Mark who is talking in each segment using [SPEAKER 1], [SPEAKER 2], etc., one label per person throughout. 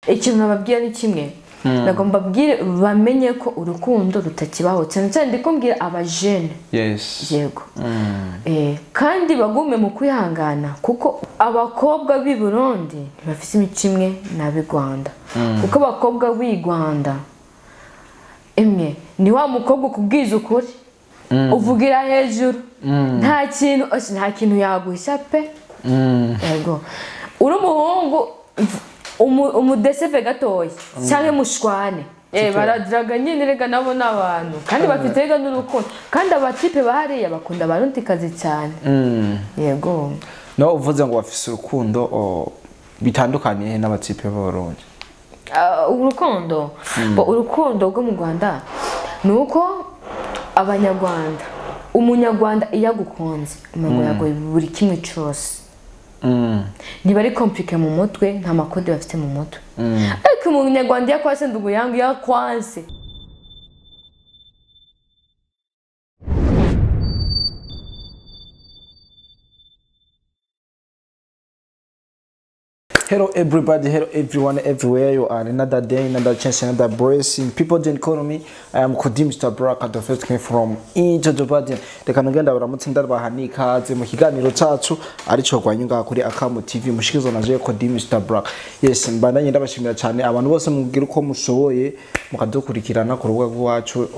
[SPEAKER 1] ikintu nababwira ni kimwe nagomba babwire bamenye ko urukundo rutakibaho cyane cyane ndikumbwira abajene yego kandi bagume mu kwihangana kuko abakobwa b'i Burundi ntibafite imico imwe n'ab'i Rwanda kuko abakobwa b'i Rwanda imwe ni wa mukobwa ukubwiza ukuri uvugira hejuru nta kintu yaguhisha pe yego uri umuhungu umudeseve gatoya cyangwa mushwane baradraga nyine rega nabo n'abantu kandi bafite rega n'urukundo kandi abatipe bahariya bakunda abarundikazi cyane yego
[SPEAKER 2] no uvuze ngo bafise urukundo bitandukanye n'abatipe b'Abarundi
[SPEAKER 1] urukundo rwo mu Rwanda nuko abanyarwanda umunyarwanda iyo agukunze umengo yagoye buri kimwe cyose ntibari komplike mu mutwe nta makode bafite mu mutwe ariko umunyarwanda yakwase ndugu yangu yakwanse
[SPEAKER 2] Hello everybody, hello everyone, everywhere you are. Another day, another chance, another blessing. People didn't call me. I am Kodim Mr. Braka, the first came from Injojobadian. The kanugenda baramutsinda bahanika ze mu kiganiro cyacu arico gwanyunga kuri Akamu TV mushikizo naje Kodim Mr. Braka. Yes, mbandanye ndabashimira cyane abantu bose mugira uko mushoboye mukadukurikirana ku rubuga rwacu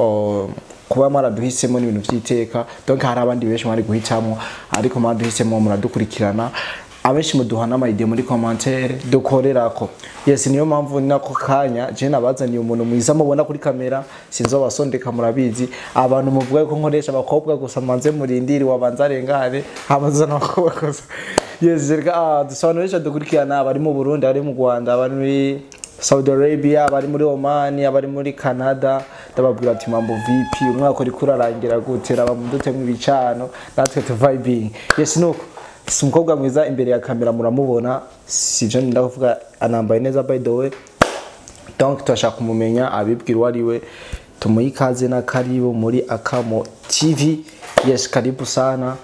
[SPEAKER 2] kuba maraduhisemo n'ibintu by'iteka. Donc hari abandi benshi bari guhitamo ariko maraduhisemo muradukurikirana. Abenshi muduhana amayide muri commentaire dukorerako. Yes, niyo mpamvu nako kanya je nabazaniye umuntu mwiza mubona kuri kamera sinzo basondeka murabizi abantu muvuga ko nkoresha abakobwa gusa manze murindiri wabanza arengane habazana abakobwa gusa. Yes, rega dusobanurisha dukurikirana abari mu Burundi abari mu Rwanda abari muri Saudi Arabia abari muri Oman abari muri Canada ndababwira ati mambo VP umwaka uri kurarangira gutera abamudute mu bicano natwe tu vibing. Yes, nuko umukobwa mwiza imbere ya kamera muramubona sivyo ndavuga anambaye neza by the way. Donc turashaka kumumenya abibwira wari we tumuyikaze na karibu muri Akamo TV. Yes, karibu sana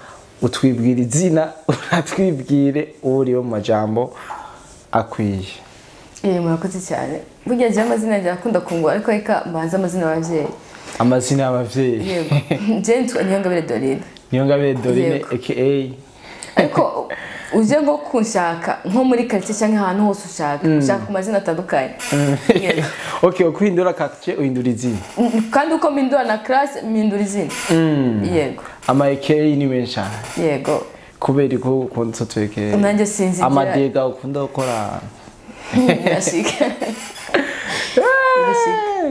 [SPEAKER 2] utwibwira izina uratwibwire uri mu majambo akwiye.
[SPEAKER 1] Murakoze cyane burya je amazina yakunda kungwa ariko reka mbanza amazina y'abavyeyi.
[SPEAKER 2] Amazina y'abavyeyi
[SPEAKER 1] yego je ntwa Niyongabire Dorine.
[SPEAKER 2] Niyongabire Dorine aka
[SPEAKER 1] ariko uje ngo kunshaka nko muri quartier cyangwa ahantu hose ushaka ku mazina atandukanye.
[SPEAKER 2] Okay, ukwindura quartier uhindura izina
[SPEAKER 1] kandi uko mpindura na class mpindura izina. Yego
[SPEAKER 2] ama aka ni menshi.
[SPEAKER 1] Yego
[SPEAKER 2] kubera ko ukunda tweke
[SPEAKER 1] nanjye sinzi
[SPEAKER 2] amadega ukunda gukora
[SPEAKER 1] yashika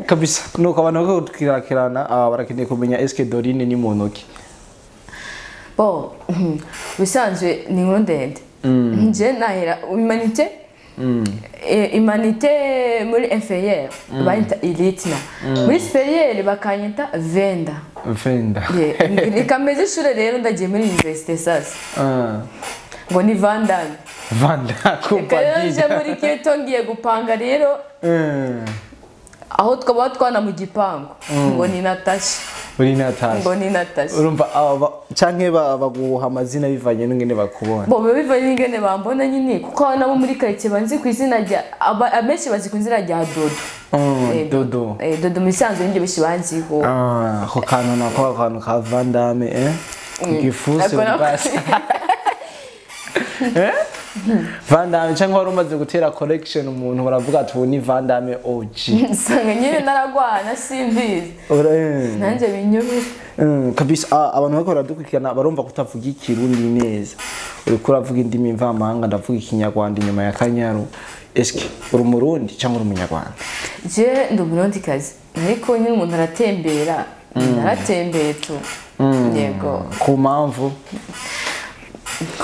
[SPEAKER 2] kabisa. Nuko abantu bako tukirakirana barakeneye kumenya SK Dorine ni munoki.
[SPEAKER 1] Bisanzwe ni ndende nje nahera humanité muri inférieur bayita elite muri supérieur bakanyita venda nikameze ishure rero ndagiye muri université sasa ngo ni Vanda kupadija muri keto ngiye gupanga rero aho twaba twana mu gipango ngo ni Natasha.
[SPEAKER 2] Uri Natasha.
[SPEAKER 1] Ngo ni Natasha.
[SPEAKER 2] Urumva canke baguha amazina bivanye n'ingene bakubona.
[SPEAKER 1] Bivanye n'ingene bambona nyine kuko nabo muri quartier banzi ku izina rya abenshi bazi ku izina rya Dodo.
[SPEAKER 2] Dodo.
[SPEAKER 1] Dodo misanzwe nje bishi banziho.
[SPEAKER 2] Ko kantu nako kantu ka Vandame Gifuse basi. Vandame cyangwa wari umaze gutera collection umuntu baravuga ati ubu ni Vandame OG.
[SPEAKER 1] Sanga nyine naragwana simbizi. Nanje binyubi.
[SPEAKER 2] Kabisa abantu bako baradukurikirana barumva kutavuga ikirundi neza. Uri kuravuga indimi mvamahanga ndavuga ikinyarwanda inyuma ya Kanyaru. Eske uri umurundi cyangwa uri umunyarwanda?
[SPEAKER 1] Je ndi umurundi kazi. Ariko nyine umuntu aratembera. Naratembeye tu. Yego.
[SPEAKER 2] Ku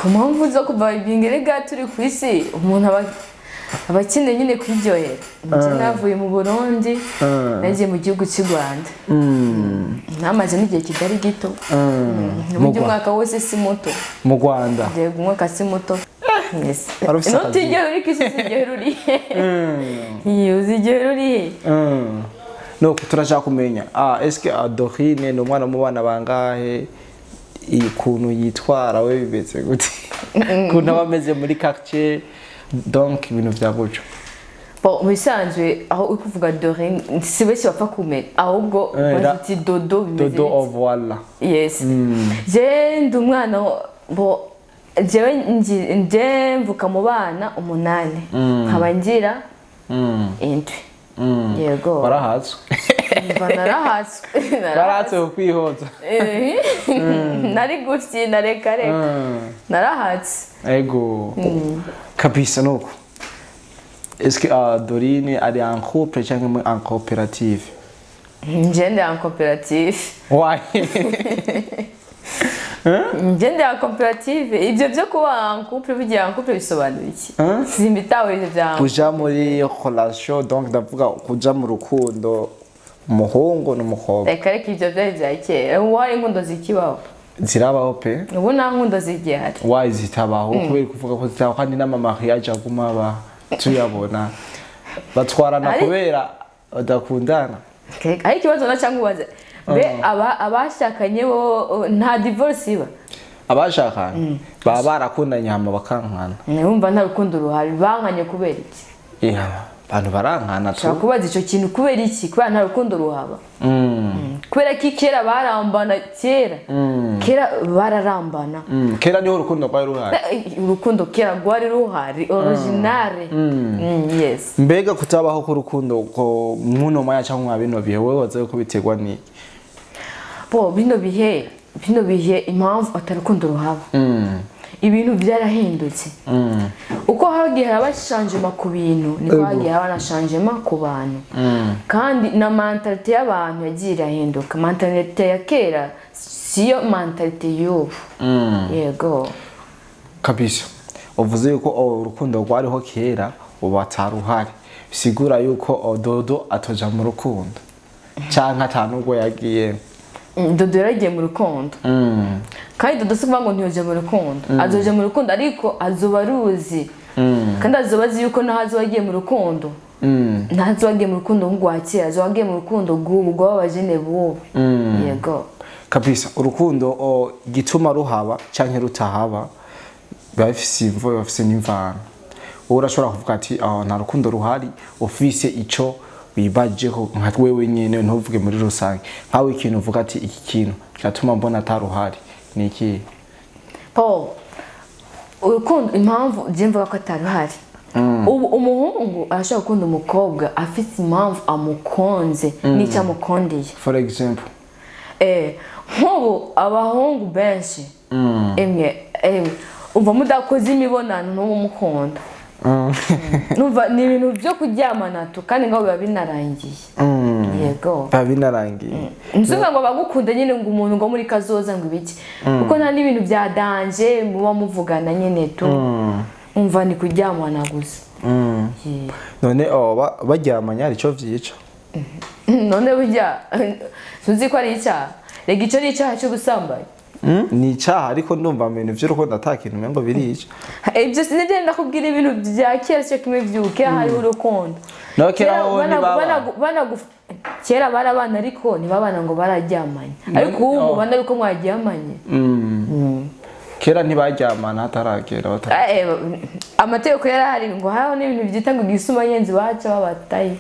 [SPEAKER 2] mpamvu
[SPEAKER 1] zo kuva ibingerega turi ku isi umuntu abakinde nyine kwiryohera. Nje navuye mu Burundi nagiye mu gihugu cy'u Rwanda. Namaze n'igihe kitari gito. Mu mwaka wose si muto.
[SPEAKER 2] Mu Rwanda.
[SPEAKER 1] Yego umwaka si muto. Yes. Notijye uri kisigiye ruri. Yuzigiye ruri.
[SPEAKER 2] No turashaka kumenya eske Dorine no mwana mu bana bangahe ikuntu yitwara we bibetse gute kuntu bameze muri quartier donc ibintu bya guco.
[SPEAKER 1] bisanzwe aho uri kuvuga Dorine si benshi bapfa kumenya ahubwo baziti dodo bimeze
[SPEAKER 2] dodo of walla
[SPEAKER 1] yes je ndi umwana jewe mvuka mu bana 8 nkaba ngira indwi yego
[SPEAKER 2] barahatswe barahatswe kwihoza
[SPEAKER 1] nari gufyi nareka narahatse
[SPEAKER 2] ego kabisa nuko est-ce que Dorine ari en couple cyangwa en coopérative?
[SPEAKER 1] Njende en coopérative.
[SPEAKER 2] Why?
[SPEAKER 1] Njende en coopérative ibyo byo kuba en couple bigira en couple bisobanura iki? Simbitawe ibyo bya
[SPEAKER 2] kuja muri relation donc ndavuga kuja mu rukundo umuhungu n'umukobwa.
[SPEAKER 1] Reka ibyo byari bya kera. Wari inkundo zikibaho.
[SPEAKER 2] Zirabaho pe?
[SPEAKER 1] Ubu nta nkundo zigihari.
[SPEAKER 2] Why zitabaho kubera kuvuga ko zitabaho kandi n'amamariage aguma ba tuyabona batwarana kubera badakundana.
[SPEAKER 1] Ariko ikibazo na cyangwa ubaze be abashakanye bo nta divorce iba.
[SPEAKER 2] Abashakanye baba barakundanye hama bakankana.
[SPEAKER 1] Numva nta rukundo ruhari bankanye kubera iki?
[SPEAKER 2] Abantu barankana tu.
[SPEAKER 1] Kubaza icyo kintu kubera iki? Kubera nta rukundo ruhaba. Kubera ki kera barambana kera bararambana.
[SPEAKER 2] Kera niho urukundo rwari ruhari.
[SPEAKER 1] Urukundo kera rwari ruhari originale. Yes.
[SPEAKER 2] Mbega kutabaho ku rukundo ko muno maya cyangwa bino bihe wewe wazaye ko biterwa ni
[SPEAKER 1] bino bihe impamvu atarukundo ruhaba. Ibintu byarahindutse. Uko hagiye harabashangema ku bintu niko hagiye habanashangema ku bantu. Kandi na mentality y'abantu yagiye irahinduka. Mentality ya kera siyo mentality y'ubu. Yego.
[SPEAKER 2] Kabisa. Uvuze yuko urukundo rwariho kera ubu ataruhari. Bisigura yuko Dodo atoja mu rukundo. Canka atanubwo yagiye.
[SPEAKER 1] Dodo yaragiye mu rukundo. Kandi Dodo sikuvuga ngo ntiyoje mu rukundo. Azoje mu rukundo ariko azoba ruzi. Kandi azobazi yuko naho azobagiye mu rukundo. Ntazobagiye mu rukundo ngwakira, azobagiye mu rukundo gubu gw'abajene bubu. Yego.
[SPEAKER 2] Kabisa urukundo gituma ruhaba canke rutahaba bafise imvo bafise n'imvana. Urashobora kuvuga ati nta rukundo ruhari ufise ico wibajeho nka wewe nyene ntuvuge muri rusange nkawe ikintu uvuga ati iki kintu cyatuma mbona ataruhari ni iki?
[SPEAKER 1] Urukundo impamvu je mvuga ko ataruhari umuhungu arashobora gukunda umukobwa afite impamvu amukonze n'icyo amukondeye.
[SPEAKER 2] For example
[SPEAKER 1] nk'ubu abahungu benshi umva mudakoze imibonano n'umukunda numva ni ibintu byo kuryamana tu kandi ngo biba binarangiye. Yego
[SPEAKER 2] biba binarangiye
[SPEAKER 1] nzuga ngo bagukunde nyine ngo umuntu ngo muri kazoza ngo ibiki kuko nta n'ibintu bya danje muba muvugana nyine tu umva ni kuryamana gusa.
[SPEAKER 2] None baryamanya arico vyica
[SPEAKER 1] none burya suzi ko ari icyaha rega icyo ni icyaha cyo gusambanya.
[SPEAKER 2] Ni icyaha ariko ndumva ibintu by'urukundo atakintu ngo birica.
[SPEAKER 1] Ibyo sinigenda ndakubwira ibintu bya kera cyo kimwe byuke hari urukundo.
[SPEAKER 2] No kera
[SPEAKER 1] kera barabana ariko ntibabana ngo bararyamanye ariko ubu bana ariko mwaryamanye.
[SPEAKER 2] Kera ntibajyamana hataragera
[SPEAKER 1] amategeko yarahari ngo haho n'ibintu byita ngo gisuma yenzi baca babataye.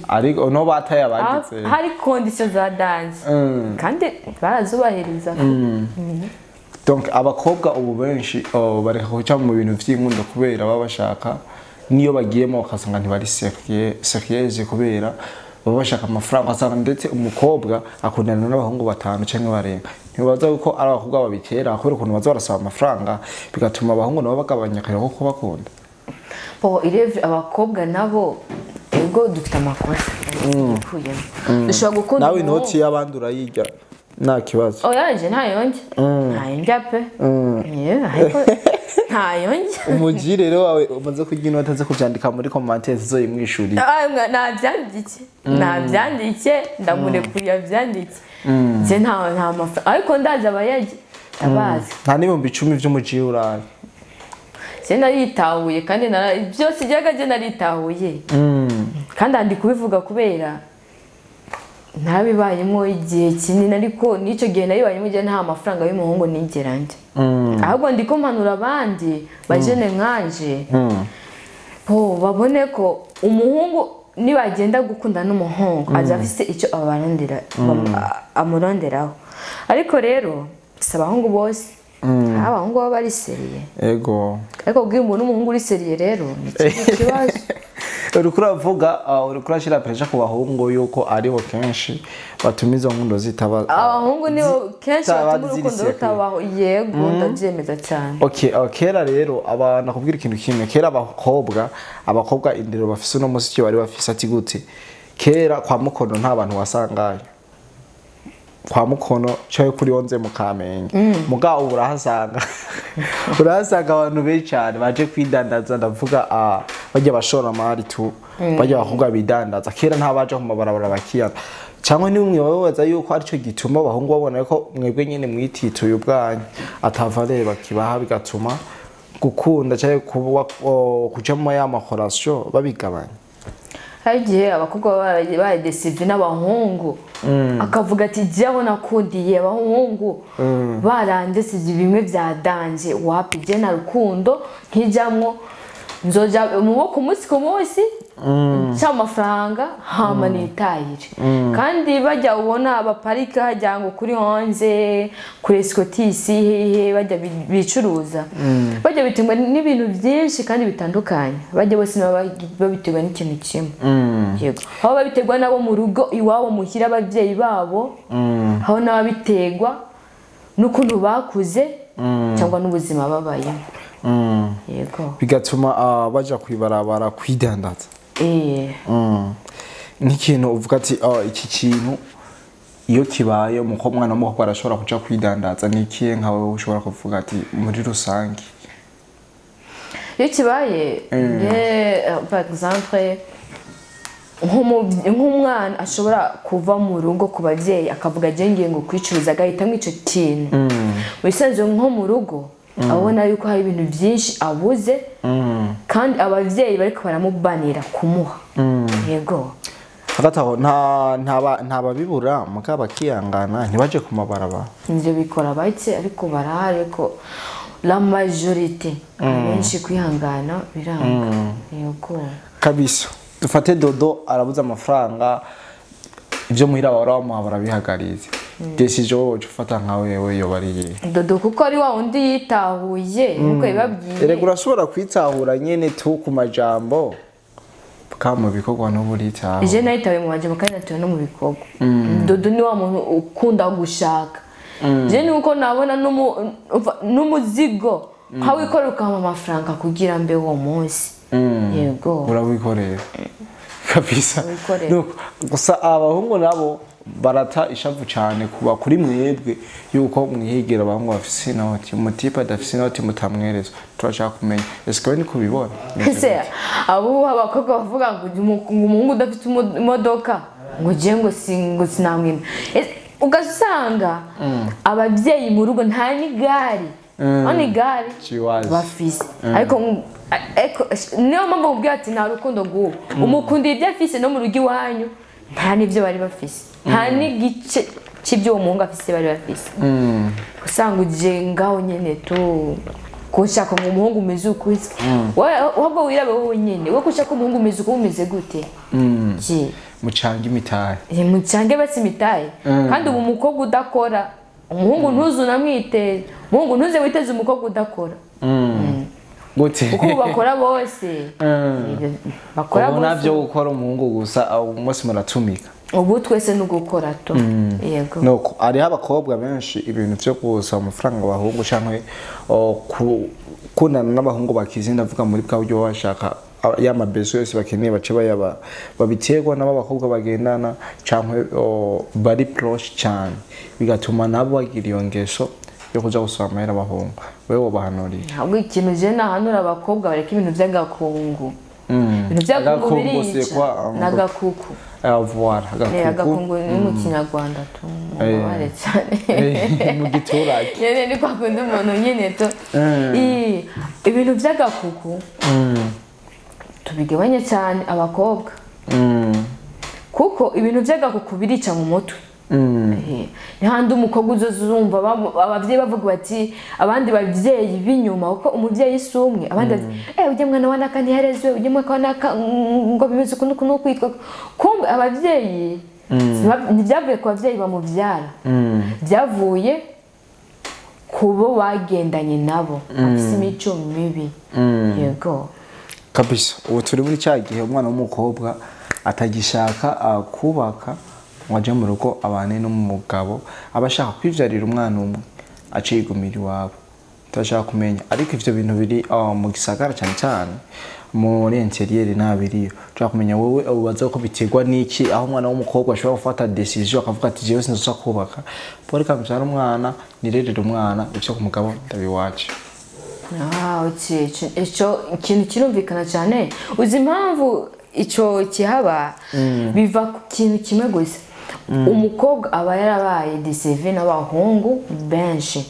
[SPEAKER 2] Ariko no bataye abagize
[SPEAKER 1] hari conditions za dance kandi barazubahiriza.
[SPEAKER 2] Donc abakobwa ubu benshi bareka kuca mu bintu vy'inkundo kubera baba bashaka niyo bagiyemo bakasanga ntibari sérieux kubera baba bashaka amafaranga asanga ndetse umukobwa akundana n'abahungu 5 canke 4 ntibaza uko ari abakobwa babikera kubera ukuntu baza barasaba amafaranga bigatuma abahungu nabo bagabanya akayo ko bakunda.
[SPEAKER 1] Ireve abakobwa nabo ego dufite amakosa dushobora gukunda
[SPEAKER 2] nawe inoti y'abandi urayirya nta kibazo.
[SPEAKER 1] Yanje ntayonje ntayonje pe ntayonje.
[SPEAKER 2] Umuji rero wawe umaze kurya inoti zo kubyandika muri commentaires zo imwishuri
[SPEAKER 1] nabyandike ndamurekuriye byandike je nta mafaranga ariko ndaje abayaje abazi
[SPEAKER 2] nta n'ibihumbi 10 by'umuji urara.
[SPEAKER 1] Je naritahuye kandi byose ijyaga je naritahuye kandi andi kubivuga kubera ntabibayemo igihe kinini ariko n'icyo gihe nabibayemo je nta mafaranga y'umuhungu nigeranje ahubwo ndiko mpanura abandi bajene nkanje babone ko umuhungu nibagenda gukunda n'umuhungu aza afise icyo amuronderaho. Ariko rero si abahungu bose, abahungu baba bari seriye.
[SPEAKER 2] Ego.
[SPEAKER 1] Ariko ubwira umuntu n'umuhungu uri seriye rero ni ikibazo.
[SPEAKER 2] Uriko uravuga uriko urashira pressure ku bahungu yuko aribo kenshi batuma izo nkundo zitaba.
[SPEAKER 1] Abahungu nibo kenshi batuma urukundo rutabaho. Yego ndabyemeza cyane.
[SPEAKER 2] Okay, kera rero abantu nakubwira ikintu kimwe. Kera abakobwa indero bafise no musiki bari bafise ati gute. Kera kwa Mukono nta bantu wasangaye. Kwa Mukono cyo kuri onze mu Kamenge. Muga urahasanga. Urahasanga abantu benshi cyane baje kwidandaza, ndavuga bajya bashora amari tu, bajya bakobwa bidandaza. Kera nta baje ku mabarabara bakiyana. Cyangwa ni umwe wabaza yuko ari cyo gituma abahungu babona ko mwebwe nyine mwitituye ubwanyu atavale bakibaha bigatuma gukunda cyane kuja mu ya makorasyo babigabanya.
[SPEAKER 1] Hagiye abakobwa baradesive n'abahungu akavuga ati jyaho nakundiye abahungu barandesize bimwe byadanje wapi je na rukundo nkijamwo nzoja mu munsi ku munsi cy'amafaranga hama nitayire. Kandi bajya ubona abaparika hajya ngo kuri hanze kuri Scottis bajya bicuruza bajya bitingwa n'ibintu byinshi kandi bitandukanye. Bajya bose babiterwa n'ikintu kimwe. Yego aho babiterwa nabo mu rugo iwabo muhira abavyeyi babo, aho nababiterwa n'ukuntu bakuze cyangwa n'ubuzima babayemo. Yego
[SPEAKER 2] bigatuma baja kwibarabara kwidandaza. N'ikintu uvuga ati iki kintu iyo kibaye umwana w'umukobwa arashobora kuja kwidandaza, n'ikihe nkawe ushobora kuvuga ati muri rusange
[SPEAKER 1] iyo kibaye par exemple nk'umwana ashobora kuva mu rugo ku bavyeyi akavuga je ngiye ngo kwicuruza agahita nk'ico kintu bisanzwe nko mu rugo abona yuko hari ibintu byinshi abuze kandi abavyeyi bariko baramubanira kumuha. Yego
[SPEAKER 2] hagataho nta babibura mugaba kiyangana ntibaje ku mabarabara.
[SPEAKER 1] Nje bikora bake ariko barahari ko la majorité benshi kwihangana biranga. Yego
[SPEAKER 2] kabisa. Dufate Dodo arabuza amafaranga ibyo muhira bamuha barabihagarize. Desije wowe ufata nka wewe yo bariye
[SPEAKER 1] Dodo kuko ari wa undi yitahuye nkuko ibabwiye.
[SPEAKER 2] Erega urashobora kwitahura nyene tu ku majambo kama bikorwa no buritaho.
[SPEAKER 1] Je nayitawe mu majambo kandi natuye no mu bikorwa. Dodo ni wa muntu ukunda gushaka. Je nuko nabona n'umuzigo hawikoruka mu mafaranga kugira mbe wo munsi. Yego
[SPEAKER 2] urawikorera kabisa. Gusa abahungu nabo barata ishavu cyane kuba kuri mwebwe yuko mwihegera abahungu bafise inoti, umutipe adafise inoti mutamwereza. Turashaka kumenya ese we ni kubibona
[SPEAKER 1] ese abo abakobwa bavuga ngo umuhungu udafite imodoka ngo je ngo sinamwina. Ugasanga abavyeyi mu rugo nta n'igari gari bafise ariko niyo mpamvu ubwira ati nta rukundo guwo umukundiye ibyo afise no mu rugo iwanyu nta n'ibyo bari bafise, nta n'igice cy'ibyo uwo muhungu afise bari bafise. Usanga uje ngaho nyene tu kushaka ngo umuhungu umeze ukwize wabwo wirabe wowe nyene we kushaka umuhungu umeze uko umeze gute
[SPEAKER 2] mucange imitahe
[SPEAKER 1] mucange basi imitahe. Kandi ubu umukobwa udakora umuhungu ntuzunamwite, umuhungu ntuze witeze umukobwa udakora
[SPEAKER 2] gute
[SPEAKER 1] uko bakora bose
[SPEAKER 2] bakora bose navyo gukora umuhungu gusa umunsi muratumika
[SPEAKER 1] ubu twese no gukora to. Yego
[SPEAKER 2] nuko ari abakobwa benshi ibintu byo gusa amafaranga abahungu cyangwa kunana n'abahungu bakizinda avuga muri bwa buryo bashaka ya mabeso yose bakeneye bace bayaba babiterwa n'abakobwa bagendana cyangwa bari proche cyane bigatuma nabo bagira iyo ngeso yo kuja gusaba amahera abahungu. Wewe bahanuriye
[SPEAKER 1] ntabwo ikintu je nahanura abakobwa bareka ibintu by'agakungu. Ibintu by'agakungu birica n'agakuku.
[SPEAKER 2] Voilà
[SPEAKER 1] agakungu ni mu Kinyarwanda tu mubare cyane
[SPEAKER 2] mu giturage
[SPEAKER 1] nyene ni kwakunda umuntu nyene to ibintu by'agakuku tubigabanye cyane abakobwa kuko ibintu by'agakuku birica mu mutwe. ntihandi umukobwa uzumva ababyeyi bavuga bati abandi babyeyi b'inyuma kuko umubyeyi si umwe abandi bati ujya mwana wa naka ntiherezwe ujya mwana wa naka ngo bimeze ukuntu no kwitwa kumbe ababyeyi ntibyavuye ku babyeyi bamubyara byavuye kubo bagendanye nabo afite imico mibi yego
[SPEAKER 2] kabisa ubu turi muri cya gihe umwana w'umukobwa atagishaka kubaka ngo ajye mu rugo abane n'umugabo aba ashaka kwibyarira umwana umwe aciye igumira iwabo turashaka kumenya ariko ivyo bintu biri mu gisagara cyane cyane muri interieur ntabiriyo turashaka kumenya wowe ubaza ko biterwa n'iki aho umwana w'umukobwa ashobora gufata decision akavuga ati jewe sinzoza kubaka pore kambyara umwana nirerera umwana icyo ku mugabo ndabiwaje
[SPEAKER 1] icyo ikintu kirumvikana cyane uzi impamvu icyo kihaba biva ku kintu kimwe gusa umukobwa aba yarabaye diseve n'abahungu benshi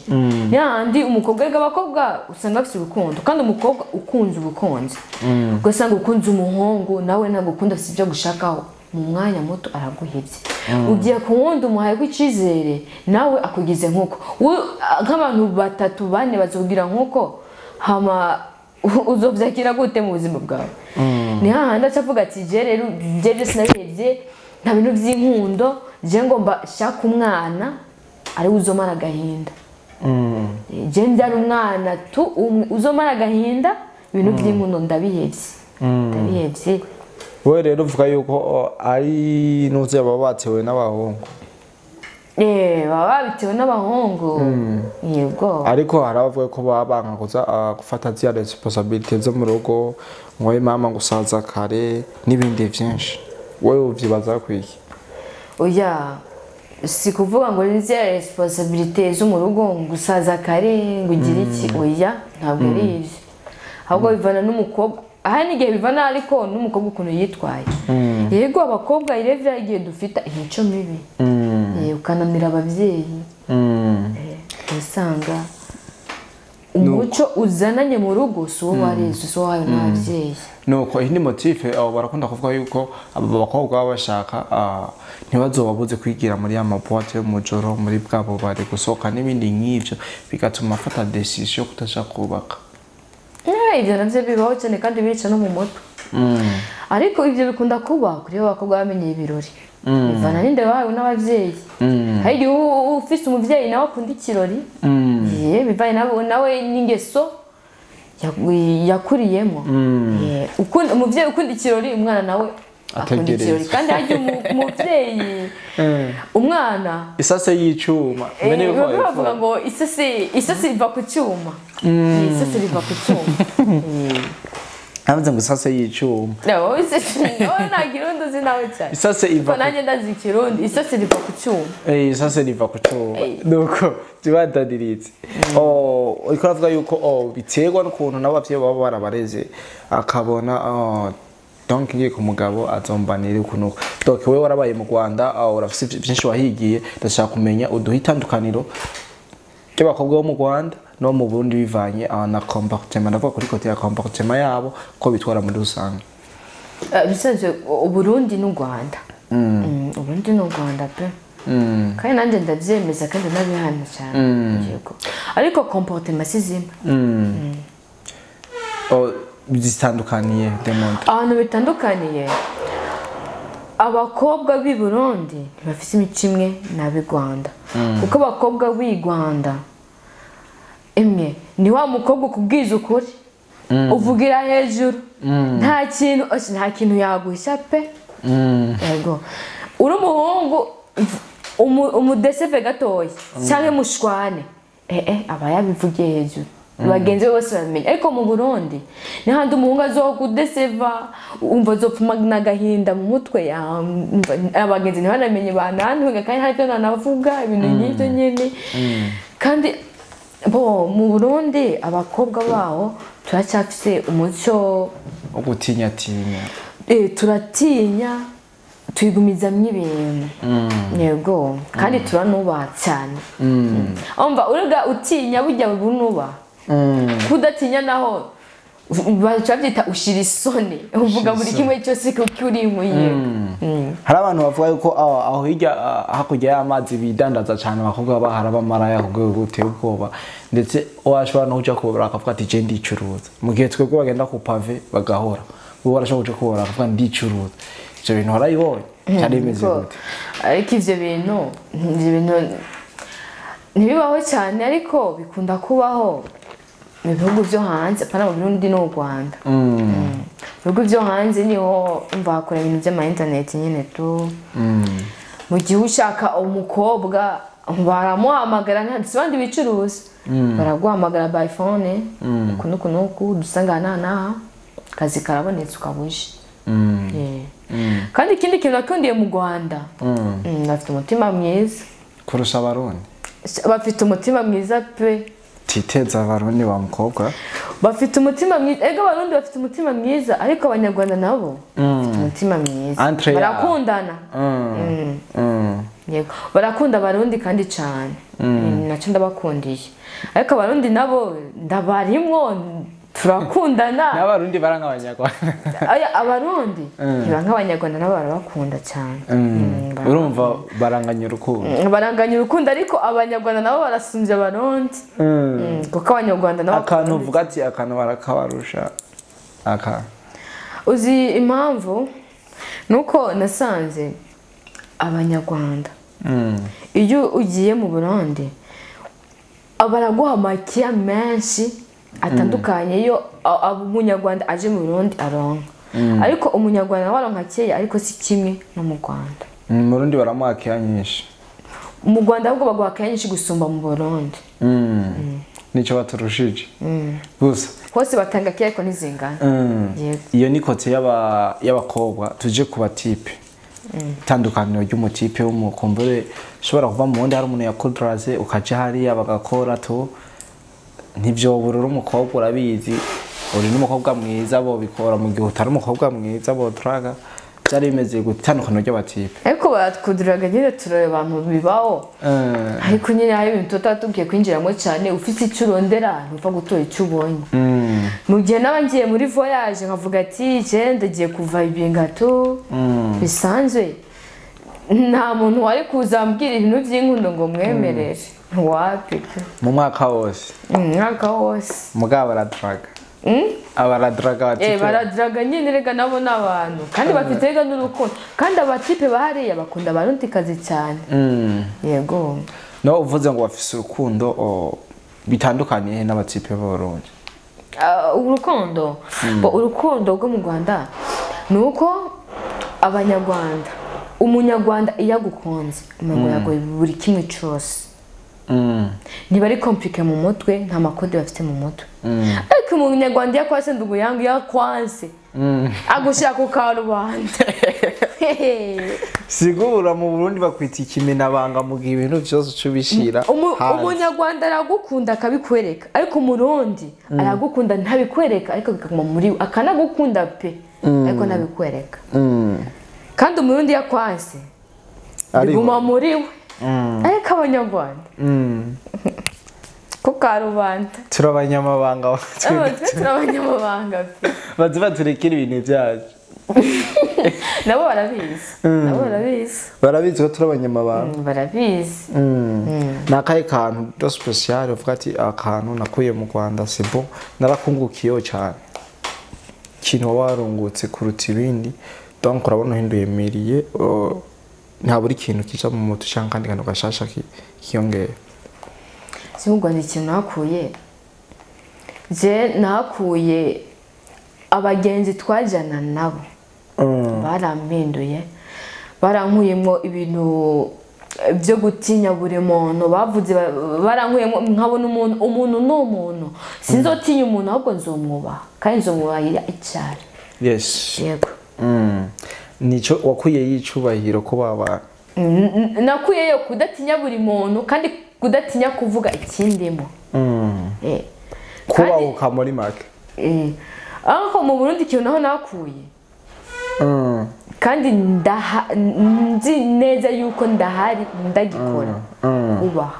[SPEAKER 1] n'ahandi umukobwa abakobwa usanga bafite urukundo kandi umukobwa ukunze ubukunzi ugasanga ukunze umuhungu nawe ntabwo ukunda afite ibyo gushakaho mu mwanya muto araguhebye ugiye ku wundi umuhaye kw'icyizere nawe akugize nk'uko nk'abantu batatu bane bazubwira nk'uko hama uzobyakira gute mu buzima bwawe ni hahandi acavuga ati je rero je sinabihebye nta bintu by'inkundo je ngomba shaka umwana ari uzomara agahinda je ndari umwana tu uzomara agahinda ibintu by'inkundo ndabihebye
[SPEAKER 2] wowe rero uvuga yuko ari nuze baba batewe n'abahungu
[SPEAKER 1] baba babitewe n'abahungu yego
[SPEAKER 2] ariko harabavuga ko baba bankaguza gufata zya responsibility zo mu rugo ngo mama gusaza kare n'ibindi byinshi wowe uvyibaza kwiki
[SPEAKER 1] oya si kuvuga ngo ni zya responsibility zo mu rugo gusaza kare ngo ugire iki oya ntabwo ari ivyo ahubwo bivana n'umukobwa aha n'igihe bivana ariko n'umukobwa ukuntu yitwaye yego abakobwa irevya igihe dufita imico mibi ukanamira ababyeyi usanga umuco uzananye mu rugo si uwo wareze si uwo wawe n'ababyeyi
[SPEAKER 2] nuko iyi ni motive barakunda kuvuga yuko aba bakobwa baba bashaka ntibazobabuze kwigira muri ya mabuwate yo mu joro muri bwa bubare gusohoka n'ibindi nk'ivyo bigatuma afata decision yo kudashaka kubaka
[SPEAKER 1] ibyo nabyo bibaho cyane kandi bica no mu mutwe ariko ibyo bikunda kuba kuri abakobwa bamenye ibirori bivana n'inde wawe n'ababyeyi hari igihe ufise umubyeyi nawe akunda ikirori bivanye nawe n'ingeso yakuriyemo umubyeyi ukunda ikirori umwana nawe akunda ikirori kandi harya umubyeyi umwana
[SPEAKER 2] isase y'icuma
[SPEAKER 1] bavuga ngo isase riva ku cyuma isase riva ku cyuma
[SPEAKER 2] Havuze ngo isase y'icuma.
[SPEAKER 1] No, nta kirundi uzi nawe cyane.
[SPEAKER 2] Isase iva.
[SPEAKER 1] Ko nanjye ndazi ikirundi, isase riva ku cyuma.
[SPEAKER 2] Isase riva ku cyuma. Nuko tibandadiritse. Uriko uravuga yuko biterwa n'ukuntu n'abavyeyi baba barabareze akabona donc ngiye ku mugabo azombanira ukuntu. Donc wewe warabaye mu Rwanda urafise byinshi wahigiye ndashaka kumenya uduha itandukaniro ry'abakobwa bo mu Rwanda no mu Burundi bivanye na comportement ndavuga kuri kote ya comportement yabo ko bitwara muri rusange.
[SPEAKER 1] Bisanzwe Uburundi n'u Rwanda. Uburundi n'u Rwanda pe. Kandi nanjye ndabyemeza kandi nabihana cyane. Yego. Ariko comportement sizimwe.
[SPEAKER 2] Bizitandukaniye demonte.
[SPEAKER 1] Ahantu bitandukaniye abakobwa b'i Burundi bafite imico imwe n'ab'i Rwanda. Kuko abakobwa b'i Rwanda imwe ni wa mukobwa ukubwiza ukuri uvugira hejuru nta kintu yaguhisha pe yego uri umuhungu umudeseve gatoya cyangwa mushwane aba yabivugiye hejuru bagenzi bose bamenya ariko mu Burundi ni handi umuhungu azokudeseva umva azopfuma n'agahinda mu mutwe abagenzi ntibanamenye banantuga kandi ntacyo nanavuga ibintu nk'ibyo nyine kandi mu Burundi abakobwa baho turacyafise umuco
[SPEAKER 2] wo gutinya
[SPEAKER 1] turatinya twigumizamwo ibintu yego kandi turanubaha cyane umva urega utinya burya bunuba kudatinya naho babyita ushira isoni uvuga buri kimwe cyose kuko uri imuyego.
[SPEAKER 2] Hari abantu bavuga yuko aho hirya hakurya y'amazi bidandaza cyane abakobwa bahara bamaraya kubwo guteye ubwoba ndetse washobora no kuja kubura akavuga ati je ndicuruza mu gihe twebwe bagenda ku pave bagahora bo barashobora kuja kubura akavuga ndicuruza ivyo bintu harayibonye cyari bimeze gute?
[SPEAKER 1] Ariko ivyo bintu ntibibaho cyane ariko bikunda kubaho mu bihugu byo hanze pana mu Burundi no Rwanda. Bihugu byo hanze niho mbakora ibintu by'ama internet nyine tu. Mu gihe ushaka umukobwa baramuhamagara ntanditse bandi bicuruza baraguhamagara by phone kunuku dusangana naha kazi karabonetse ukabuje. Kandi ikindi kintu nakundiye mu Rwanda bafite umutima mwiza
[SPEAKER 2] kurusha abarundi.
[SPEAKER 1] Bafite umutima mwiza pe.
[SPEAKER 2] Titeza abarundi wa mukobwa
[SPEAKER 1] bafite umutima mwiza. Ega abarundi bafite umutima mwiza ariko abanyarwanda nabo bafite umutima mwiza barakundana. Yego barakunda abarundi kandi cyane nacyo ndabakundiye ariko abarundi nabo ndabarimwo turakundana.
[SPEAKER 2] N'abarundi baranga abanyarwanda.
[SPEAKER 1] Aya abarundi baranga abanyarwanda nabo barabakunda cyane.
[SPEAKER 2] Urumva baranganya urukundo.
[SPEAKER 1] Baranganya urukundo ariko abanyarwanda nabo barasumbye abarundi. Kuko abanyarwanda nabo
[SPEAKER 2] akantu uvuga ati akantu barakabarusha aka.
[SPEAKER 1] Uzi impamvu nuko nasanze abanyarwanda iyo ugiye mu Burundi baraguha makiya menshi atandukanye iyo umunyarwanda aje mu Burundi aronka. Ariko umunyarwanda waronka keya ariko si kimwe no mu Rwanda.
[SPEAKER 2] Mu Burundi baramuha keya nyinshi.
[SPEAKER 1] Mu Rwanda ahubwo baguha keya nyinshi gusumba mu Burundi.
[SPEAKER 2] Nico baturushije. Gusa
[SPEAKER 1] hose batanga keya ariko ntizingana.
[SPEAKER 2] Iyo ni kote y'abakobwa tuje kuba type. Tandukaniro ry'umutipe w'umukombere shobora kuva mu wundi hari umuntu yakodraze ukaje hariya bagakora to ntivyo bururu umukobwa urabizi uri n'umukobwa mwiza bo bikora mu gihe utari umukobwa mwiza bo draga byari bimeze gutandukana ry'abatipe
[SPEAKER 1] ariko batkuduraga nyine tureba abantu bibaho ariko nyine hari ibintu tutatubwiye kwinjiramo cyane ufite icyo urondera ntuva gutora icyo ubonye mu gihe nabangiye muri voyage nkavuga ati je ndagiye kuva ibingato bisanzwe nta muntu wari kuzambwira ibintu by'inkundo ngo mwemerere ntiwapika
[SPEAKER 2] mu mwaka wose mugabo baradraga abaradraga batipe
[SPEAKER 1] baradraga nyine rega nabo n'abantu kandi bafite rega n'urukundo kandi abatipe bahariya bakunda abarundi kazi cyane yego
[SPEAKER 2] no uvuze ngo bafise urukundo bitandukanye n'abatipe b'abarundi
[SPEAKER 1] urukundo rwo mu Rwanda nuko abanyarwanda umunyarwanda iyo agukunze umengo yagoye buri kimwe cyose ntibari komplike mu mutwe nta makode bafite mu mutwe ariko umunyarwanda yakwase ndugu yangu yakwanse agushira ku karubanda
[SPEAKER 2] sigura mu Burundi bakwita ikimenabanga mu gihe ibintu byose cubishira
[SPEAKER 1] umunyarwanda aragukunda akabikwereka ariko umurundi aragukunda ntabikwereka ariko bikaguma muri akanagukunda pe ariko ntabikwereka kandi umurundi yakwanse biguma muri we ariko abanyarwanda ku karubanda
[SPEAKER 2] turabanyamabanga bazi baturekera ibintu byacu
[SPEAKER 1] nabo
[SPEAKER 2] barabizi ko turabanyamabanga
[SPEAKER 1] barabizi
[SPEAKER 2] nakaye kantu do special uvuga ati akantu nakuye mu Rwanda sebo narakungukiyo cyane kintu warungutse kuruta ibindi donc urabona hinduye miriye nta buri kintu kica mu mutu cyangwa kandi kantu gashasha kiyongera
[SPEAKER 1] simugwa ni ikintu nakuye nakuye abagenzi twajyana nabo barampinduye barankuyemo ibintu byo gutinya buri muntu bavuze barankuyemo nkabona umuntu n'umuntu sinzotinya umuntu ahubwo nzomwubaha kandi nzomwubahira icyari
[SPEAKER 2] yes
[SPEAKER 1] yego
[SPEAKER 2] nico wakuye yicubahiro ko baba
[SPEAKER 1] nakuyeyo kudatinya buri muntu kandi kudatinya kuvuga ikindimo
[SPEAKER 2] kuba ukamuri make
[SPEAKER 1] aho mu Burundi ikintu naho nakuye kandi nzi neza yuko ndahari ndagikora ubaha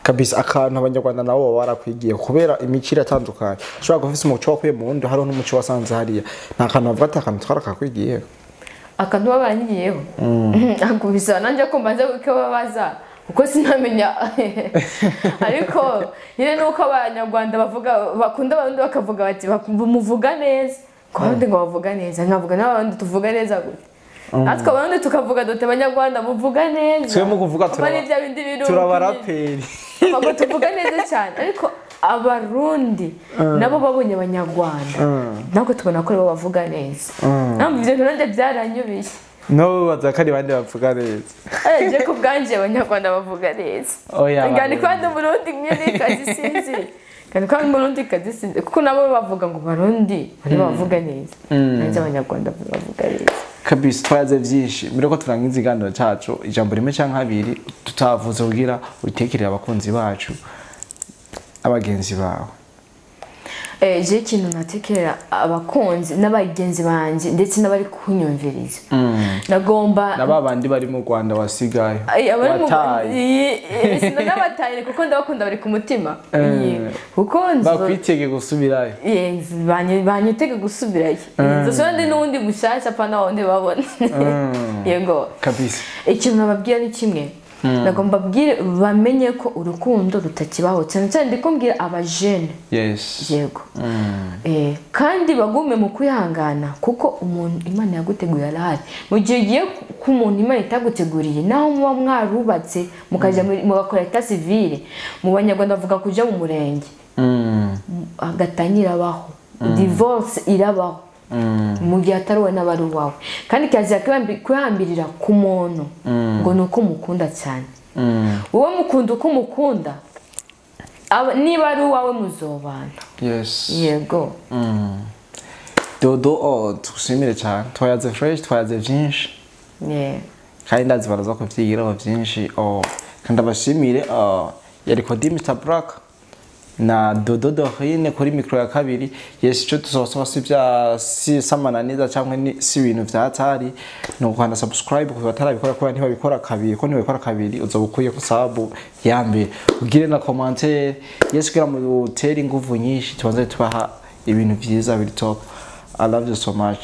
[SPEAKER 2] kabisa akantu abanyarwanda nabo barakwigiye kubera imico iratandukanye ushobora gufisa umuco wakuye mu wundi hariho n'umuco wasanze hariya nta kantu bavuga ati akantu twarakakwigiyeho
[SPEAKER 1] akantu babanyigiyeho akubisa nanjye ko mbanze ko babaza kuko sinamenya ariko nyine nuko abanyarwanda bavuga bakunda abandi bakavuga bati bamuvuga neza kandi ngo bavuga neza nkavuga n'abandi tuvuga neza gute natwe abandi tukavuga dute abanyarwanda muvuga neza
[SPEAKER 2] twe mu kuvuga turabaraperi
[SPEAKER 1] ntabwo tuvuga neza cyane ariko abarundi nabo babonye abanyarwanda ntabwo tubona ko bo bavuga neza ntabwo ibyo ntundi byaranyubiye
[SPEAKER 2] no bazakari bande bavuga neza
[SPEAKER 1] je ko bwanje abanyarwanda bavuga neza ngani kandi umurundi nyine kazi sinzi kandi kandi umurundi kazi sinzi kuko nabo bavuga ngo barundi bavuga neza nanjye abanyarwanda bavuga neza
[SPEAKER 2] kabisa twaze byinshi mbere ko turangiza iganiro cyacu ijambo rimwe cyangwa habiri tutavuze kugira utekerere abakunzi bacu abagenzi bawe
[SPEAKER 1] je ikintu natekerera abakunzi n'abagenzi banje ndetse n'abari kunyumviriza nagomba
[SPEAKER 2] n'abandi bari mu Rwanda wasigaye
[SPEAKER 1] n'abataye kuko ndabakunda bari ku mutima kuko
[SPEAKER 2] bakwitege gusubirayo
[SPEAKER 1] banyitege gusubirayo ndetse ndi n'undi mushasha pa nawo ndi babona yego
[SPEAKER 2] kabisa
[SPEAKER 1] ikintu nababwira ni kimwe nagomba bamenye ko urukundo rutakibaho cyane cyane ndikumbwira abajene yego kandi bagume mu kwihangana kuko umuntu Imana yaguteguye arahari mu gihe ugiye ku muntu Imana itaguteguriye naho muba mwarubatse mukaja mugakora etat civile mu banyarwanda bavuga kuja mu murenge agatanyira baho divorce irabaho mu gihe atari we n'abari wawe kandi kazi kwihambirira ku muntu ngo nuko mukunda cyane wowe mukunda uko mukunda niba ari uwawe muzobana yego
[SPEAKER 2] dodo tugushimire cyane twayaze fresh twayaze byinshi kandi ndazi baraza kuvyigiraho byinshi kandi abashimire yari Kodi Mr Black na Dodo Dorine kuri micro ya kabiri yes cyo tuzosaba si samana neza cyangwa si ibintu vyatari no kwanda subscribe ku batarabikora ko ntibabikora kabiri ko ntibabikora kabiri uzobukuye ku sabu yambe ugire na commentaire yes kira mu teri nguvu nyinshi tubanze tubaha ibintu byiza biri top. I love you so much.